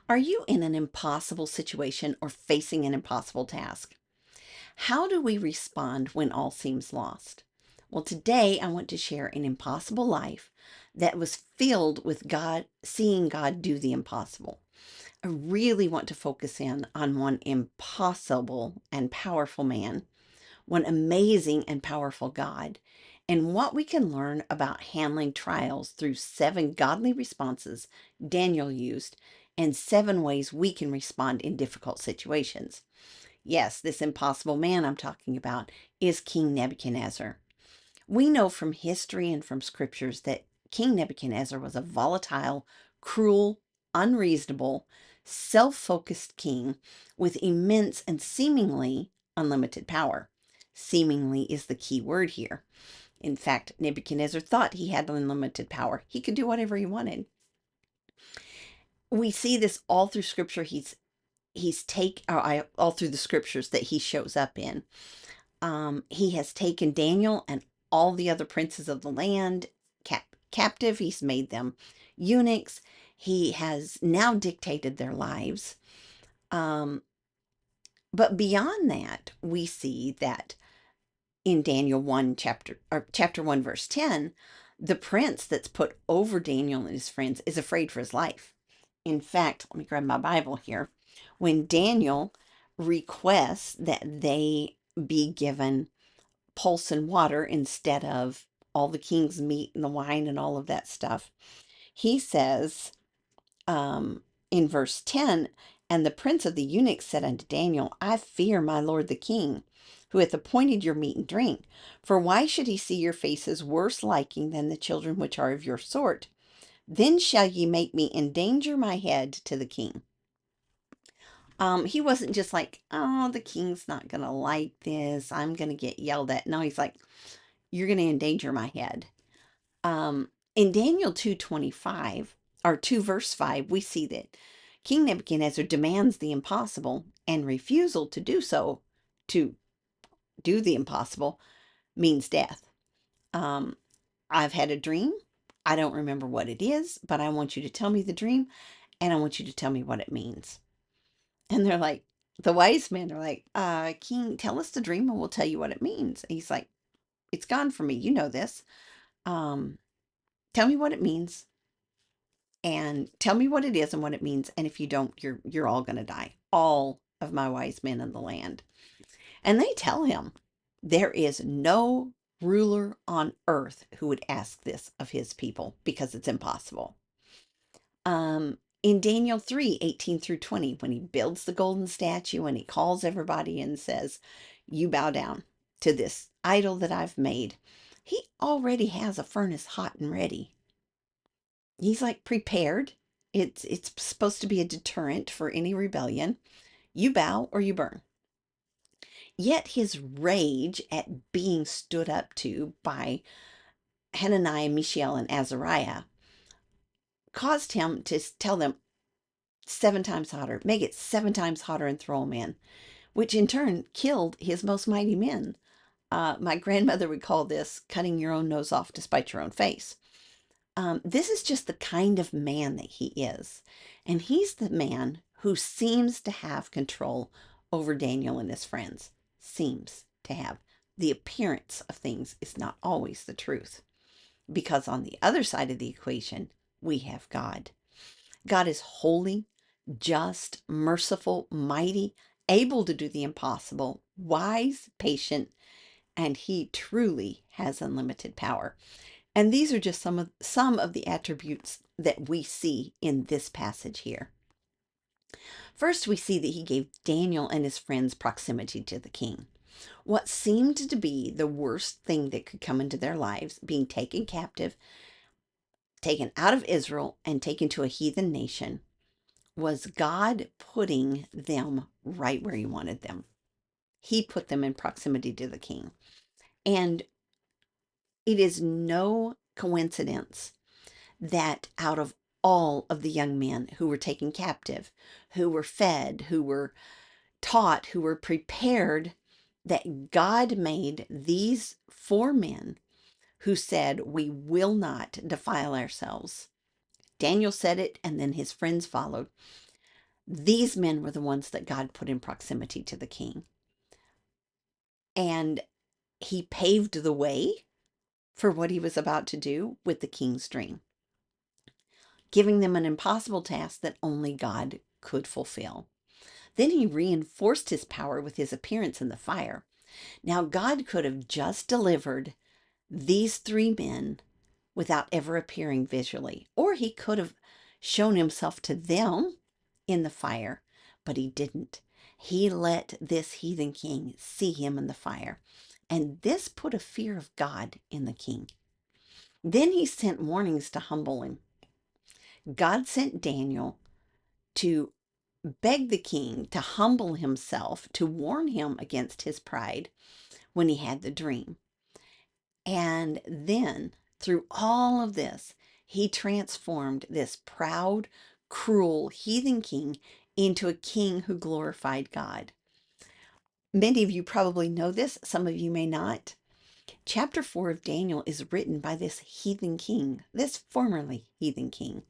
Are you in an impossible situation or facing an impossible task? How do we respond when all seems lost? Well, today I want to share an impossible life that was filled with God, seeing God do the impossible. I really want to focus in on one impossible and powerful man, one amazing and powerful God, and what we can learn about handling trials through 7 godly responses Daniel used and 7 ways we can respond in difficult situations. Yes, this impossible man I'm talking about is King Nebuchadnezzar. We know from history and from scriptures that King Nebuchadnezzar was a volatile, cruel, unreasonable, self focused king with immense and seemingly unlimited power. Seemingly is the key word here. In fact, Nebuchadnezzar thought he had unlimited power. He could do whatever he wanted. We see this all through scripture. All through the scriptures that he shows up in. He has taken Daniel and all the other princes of the land captive. He's made them eunuchs. He has now dictated their lives. Um, but beyond that, we see that in Daniel 1 chapter 1 verse 10, the prince that's put over Daniel and his friends is afraid for his life. In fact, let me grab my Bible here. When Daniel requests that they be given pulse and water instead of all the king's meat and the wine and all of that stuff, he says in verse 10, and the prince of the eunuchs said unto Daniel, I fear my lord the king, who hath appointed your meat and drink. For why should he see your faces worse liking than the children which are of your sort? Then shall ye make me endanger my head to the king. He wasn't just like, oh, the king's not going to like this. I'm going to get yelled at. No, he's like, you're going to endanger my head. In Daniel 2:25 or 2 verse 5, we see that King Nebuchadnezzar demands the impossible, and refusal to do so, to do the impossible, means death. Um, I've had a dream. I don't remember what it is, but I want you to tell me the dream, and I want you to tell me what it means. And they're like, the wise men are like, King, tell us the dream and we'll tell you what it means. And he's like, it's gone from me. You know this. Um, Tell me what it means and tell me what it is and what it means. And if you don't, you're all going to die. All of my wise men in the land. And they tell him there is no ruler on earth who would ask this of his people because it's impossible. In Daniel 3:18 through 20, when he builds the golden statue and he calls everybody and says, you bow down to this idol that I've made, he already has a furnace hot and ready. He's like prepared. It's supposed to be a deterrent for any rebellion. You bow or you burn. Yet his rage at being stood up to by Hananiah, Mishael, and Azariah caused him to tell them 7 times hotter, make it 7 times hotter and throw him in, which in turn killed his most mighty men. My grandmother would call this cutting your own nose off to spite your own face. This is just the kind of man that he is. And he's the man who seems to have control over Daniel and his friends. Seems to have. The appearance of things is not always the truth. Because on the other side of the equation, we have God. God is holy, just, merciful, mighty, able to do the impossible, wise, patient, and he truly has unlimited power. And these are just some of the attributes that we see in this passage here. First, we see that he gave Daniel and his friends proximity to the king. What seemed to be the worst thing that could come into their lives, being taken captive, taken out of Israel, and taken to a heathen nation, was God putting them right where he wanted them. He put them in proximity to the king. And it is no coincidence that out of all of the young men who were taken captive, who were fed, who were taught, who were prepared, that God made these 4 men who said, we will not defile ourselves. Daniel said it, and then his friends followed. These men were the ones that God put in proximity to the king. And he paved the way for what he was about to do with the king's dream, giving them an impossible task that only God could fulfill. Then he reinforced his power with his appearance in the fire. Now, God could have just delivered these three men without ever appearing visually, or he could have shown himself to them in the fire, but he didn't. He let this heathen king see him in the fire, and this put a fear of God in the king. Then he sent warnings to humble him. God sent Daniel to beg the king to humble himself, to warn him against his pride when he had the dream. And then, through all of this, he transformed this proud, cruel, heathen king into a king who glorified God. Many of you probably know this, some of you may not. Chapter 4 of Daniel is written by this heathen king, this formerly heathen king,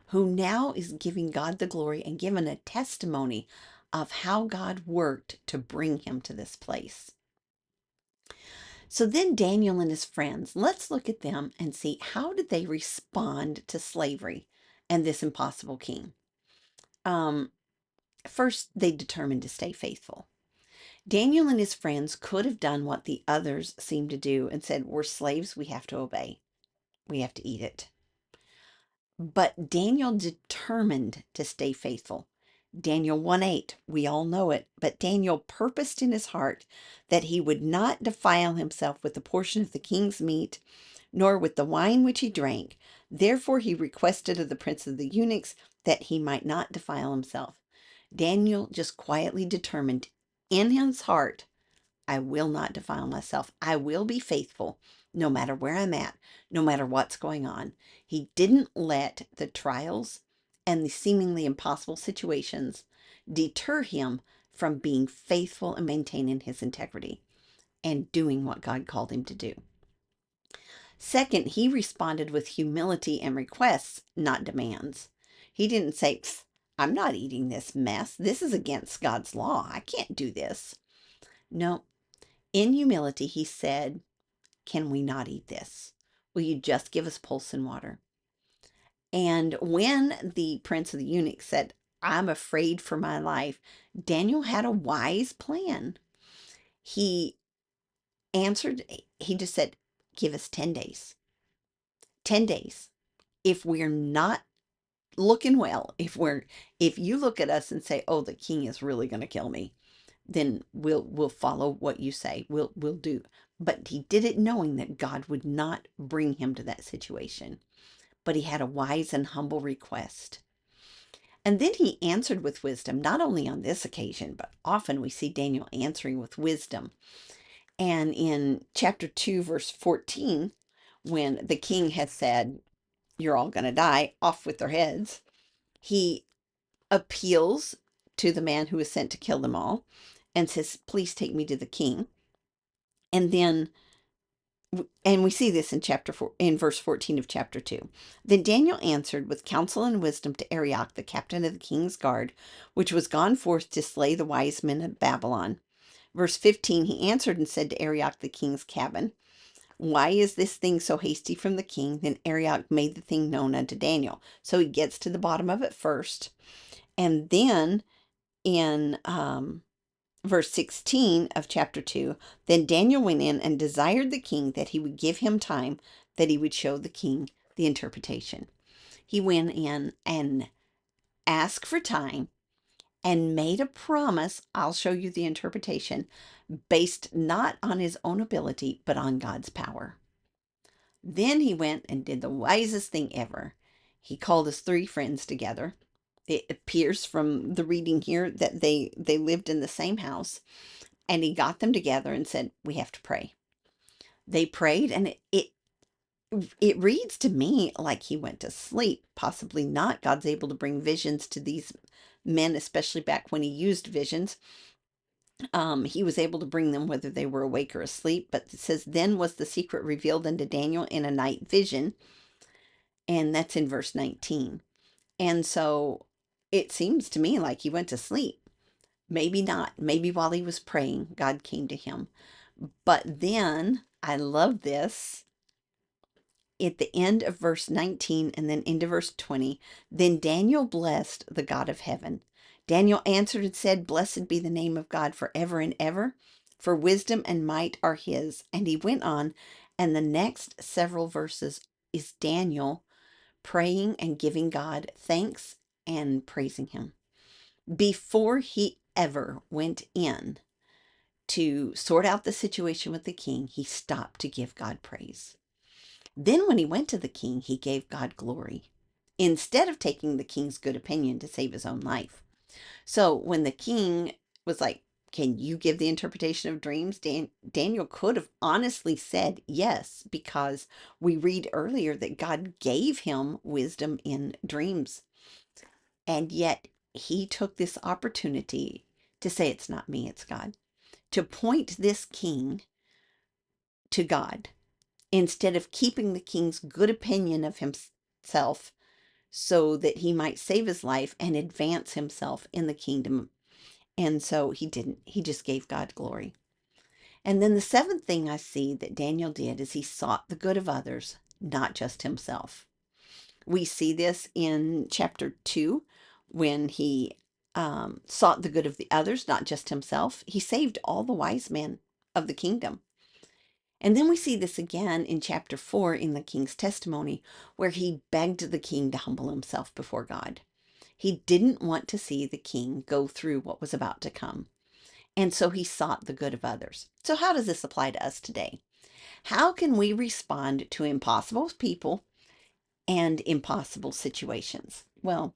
who now is giving God the glory and giving a testimony of how God worked to bring him to this place. So then Daniel and his friends, let's look at them and see how did they respond to slavery and this impossible king. Um, First, they determined to stay faithful. Daniel and his friends could have done what the others seemed to do and said, we're slaves, we have to obey. We have to eat it. But Daniel determined to stay faithful. Daniel 1:8, we all know it, but Daniel purposed in his heart that he would not defile himself with the portion of the king's meat, nor with the wine which he drank. Therefore he requested of the prince of the eunuchs that he might not defile himself. Daniel just quietly determined in his heart, I will not defile myself. I will be faithful no matter where I'm at, no matter what's going on. He didn't let the trials and the seemingly impossible situations deter him from being faithful and maintaining his integrity and doing what God called him to do. Second, he responded with humility and requests, not demands. He didn't say, I'm not eating this mess. This is against God's law. I can't do this. No, in humility, he said, can we not eat this? Will you just give us pulse and water? And when the prince of the eunuchs said, I'm afraid for my life, Daniel had a wise plan. He answered, he just said, give us 10 days. 10 days. If we're not looking well, if you look at us and say, oh, the king is really going to kill me, then we'll follow what you say. We'll do. But he did it knowing that God would not bring him to that situation. But he had a wise and humble request. And then he answered with wisdom, not only on this occasion, but often we see Daniel answering with wisdom. And in chapter 2, verse 14, when the king had said, you're all going to die, off with their heads, he appeals to the man who was sent to kill them all and says, please take me to the king. And then, and we see this in chapter 4, in verse 14 of chapter 2. Then Daniel answered with counsel and wisdom to Arioch, the captain of the king's guard, which was gone forth to slay the wise men of Babylon. Verse 15, he answered and said to Arioch, the king's cabin, why is this thing so hasty from the king? Then Arioch made the thing known unto Daniel. So he gets to the bottom of it first. And then in verse 16 of chapter 2, then Daniel went in and desired the king that he would give him time, that he would show the king the interpretation. He went in and asked for time and made a promise, I'll show you the interpretation, based not on his own ability, but on God's power. Then he went and did the wisest thing ever. He called his three friends together. It appears from the reading here that they lived in the same house. And he got them together and said, we have to pray. They prayed, and it reads to me like he went to sleep. Possibly not. God's able to bring visions to these men, especially back when he used visions. He was able to bring them whether they were awake or asleep. But it says, then was the secret revealed unto Daniel in a night vision. And that's in verse 19. And so it seems to me like he went to sleep. Maybe not. Maybe while he was praying, God came to him. But then, I love this, at the end of verse 19 and then into verse 20, then Daniel blessed the God of heaven. Daniel answered and said, Blessed be the name of God forever and ever, for wisdom and might are his. And he went on, and the next several verses is Daniel praying and giving God thanks and praising him. Before he ever went in to sort out the situation with the king, he stopped to give God praise. Then when he went to the king, he gave God glory instead of taking the king's good opinion to save his own life. So when the king was like, can you give the interpretation of dreams? Daniel could have honestly said yes, because we read earlier that God gave him wisdom in dreams. And yet he took this opportunity to say, it's not me, it's God, to point this king to God instead of keeping the king's good opinion of himself so that he might save his life and advance himself in the kingdom. And so he didn't. He just gave God glory. And then the seventh thing I see that Daniel did is he sought the good of others, not just himself. We see this in chapter 2 when he sought the good of the others, not just himself. He saved all the wise men of the kingdom. And then we see this again in chapter 4 in the king's testimony, where he begged the king to humble himself before God. He didn't want to see the king go through what was about to come. And so he sought the good of others. So how does this apply to us today? How can we respond to impossible people and impossible situations? Well,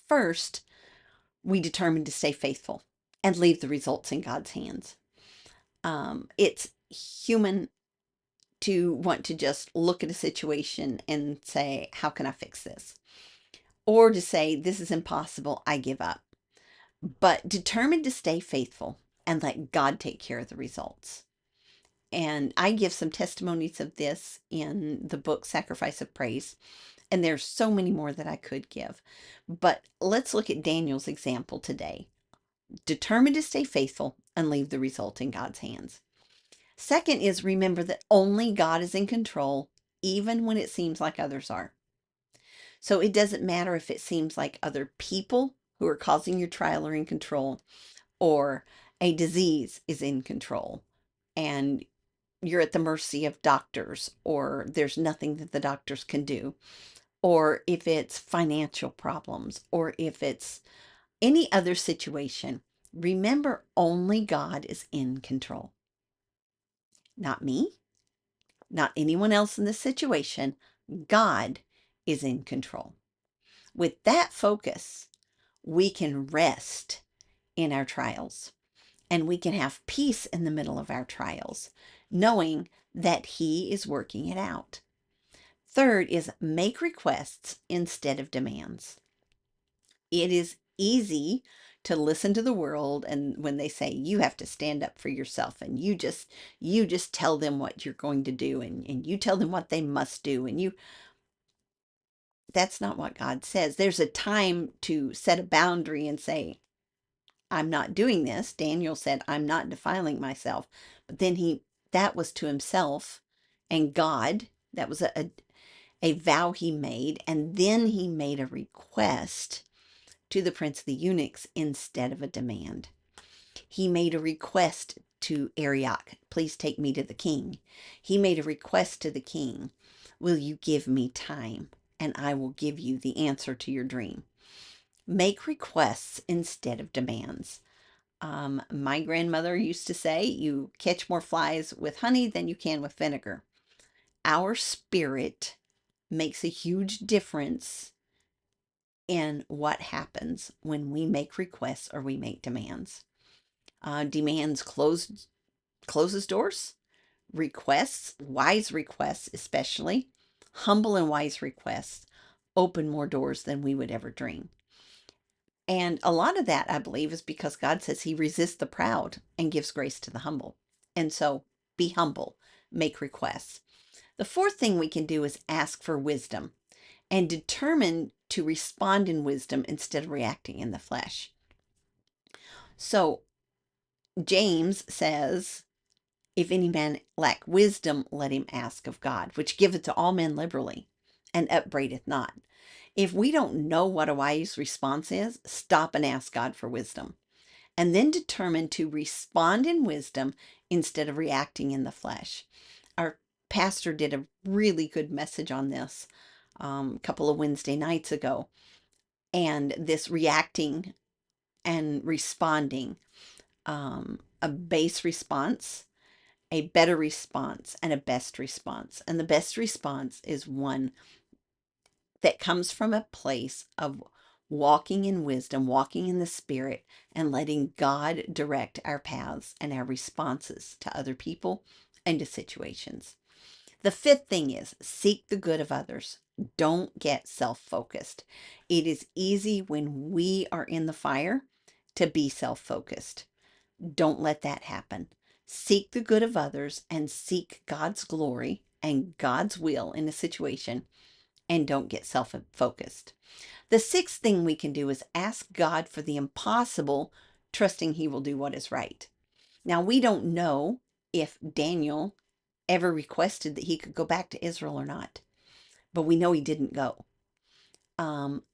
first, we determine to stay faithful and leave the results in God's hands. It's human to want to just look at a situation and say, how can I fix this? Or to say, this is impossible, I give up. But determined to stay faithful and let God take care of the results. And I give some testimonies of this in the book Sacrifice of Praise. And there's so many more that I could give. But let's look at Daniel's example today. Determined to stay faithful and leave the result in God's hands. Second is remember that only God is in control, even when it seems like others are. So it doesn't matter if it seems like other people who are causing your trial are in control, or a disease is in control, and you're at the mercy of doctors, or there's nothing that the doctors can do, or if it's financial problems, or if it's any other situation. Remember, only God is in control. Not me, not anyone else in this situation. God is in control. With that focus, we can rest in our trials, and we can have peace in the middle of our trials, knowing that He is working it out. Third is make requests instead of demands. It is easy to listen to the world, and when they say you have to stand up for yourself, and you just tell them what you're going to do, and you tell them what they must do, and that's not what God says. There's a time to set a boundary and say, I'm not doing this. Daniel said, I'm not defiling myself. But then that was to himself and God. That was a vow he made. And then he made a request to the prince of the eunuchs instead of a demand. He made a request to Arioch, please take me to the king. He made a request to the king, will you give me time and I will give you the answer to your dream. Make requests instead of demands. My grandmother used to say, you catch more flies with honey than you can with vinegar. Our spirit makes a huge difference in what happens when we make requests or we make demands. Demands closes doors. Requests, wise requests especially, humble and wise requests, open more doors than we would ever dream. And a lot of that, I believe, is because God says He resists the proud and gives grace to the humble. And so be humble, make requests. The fourth thing we can do is ask for wisdom and determine to respond in wisdom instead of reacting in the flesh. So James says, if any man lack wisdom, let him ask of God, which giveth to all men liberally, and upbraideth not. If we don't know what a wise response is, stop and ask God for wisdom. And then determine to respond in wisdom instead of reacting in the flesh. Our pastor did a really good message on this a couple of Wednesday nights ago. And this reacting and responding, a base response, a better response, and a best response. And the best response is one that comes from a place of walking in wisdom, walking in the Spirit, and letting God direct our paths and our responses to other people and to situations. The fifth thing is seek the good of others. Don't get self-focused. It is easy when we are in the fire to be self-focused. Don't let that happen. Seek the good of others and seek God's glory and God's will in a situation, and don't get self-focused. The sixth thing we can do is ask God for the impossible, trusting He will do what is right. Now, we don't know if Daniel ever requested that he could go back to Israel or not, but we know he didn't go.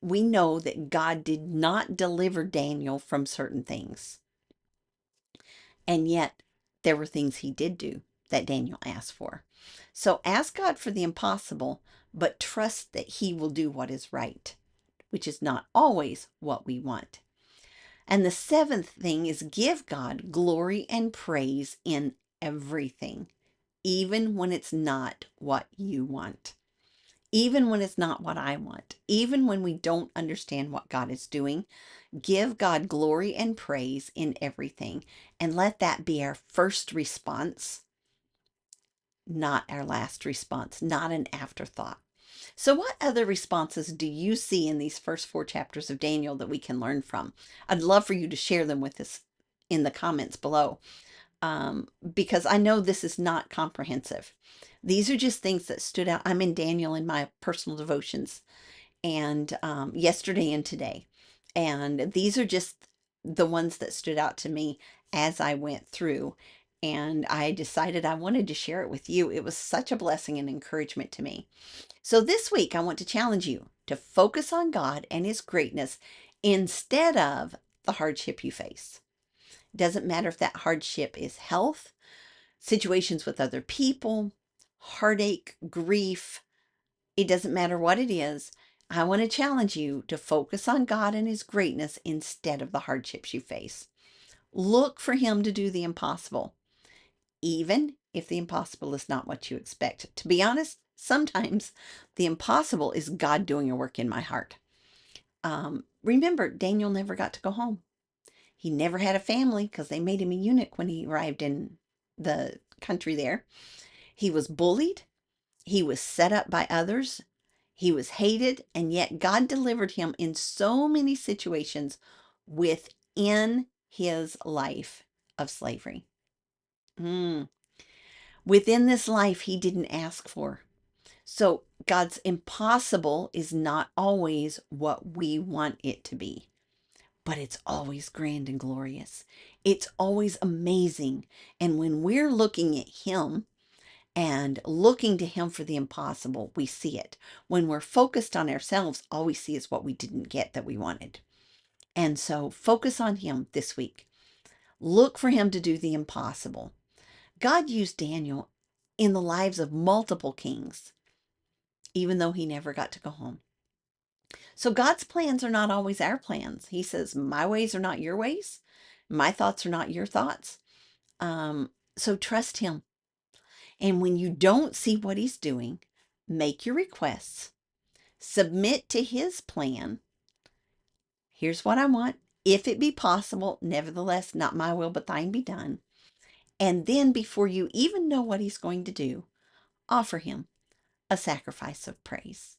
We know that God did not deliver Daniel from certain things. And yet, there were things he did do that Daniel asked for. So ask God for the impossible, but trust that He will do what is right, which is not always what we want. And the seventh thing is give God glory and praise in everything, even when it's not what you want, even when it's not what I want, even when we don't understand what God is doing. Give God glory and praise in everything, and let that be our first response, not our last response, not an afterthought. So, what other responses do you see in these first 4 chapters of Daniel that we can learn from? I'd love for you to share them with us in the comments below, because I know this is not comprehensive. These are just things that stood out. I'm in Daniel in my personal devotions, and yesterday and today. And these are just the ones that stood out to me as I went through. And I decided I wanted to share it with you. It was such a blessing and encouragement to me. So this week, I want to challenge you to focus on God and His greatness instead of the hardship you face. It doesn't matter if that hardship is health, situations with other people, heartache, grief. It doesn't matter what it is. I want to challenge you to focus on God and His greatness instead of the hardships you face. Look for Him to do the impossible, even if the impossible is not what you expect. To be honest, sometimes the impossible is God doing a work in my heart. Remember, Daniel never got to go home. He never had a family because they made him a eunuch when he arrived in the country there. He was bullied. He was set up by others. He was hated, and yet God delivered him in so many situations within his life of slavery. Within this life he didn't ask for. So God's impossible is not always what we want it to be, but it's always grand and glorious. It's always amazing. And when we're looking at Him and looking to Him for the impossible, we see it. When we're focused on ourselves, all we see is what we didn't get that we wanted. And so focus on Him this week. Look for Him to do the impossible. God used Daniel in the lives of multiple kings, even though he never got to go home. So God's plans are not always our plans. He says, my ways are not your ways. My thoughts are not your thoughts. So trust Him. And when you don't see what He's doing, make your requests, submit to His plan. Here's what I want. If it be possible, nevertheless, not my will, but thine be done. And then before you even know what He's going to do, offer Him a sacrifice of praise.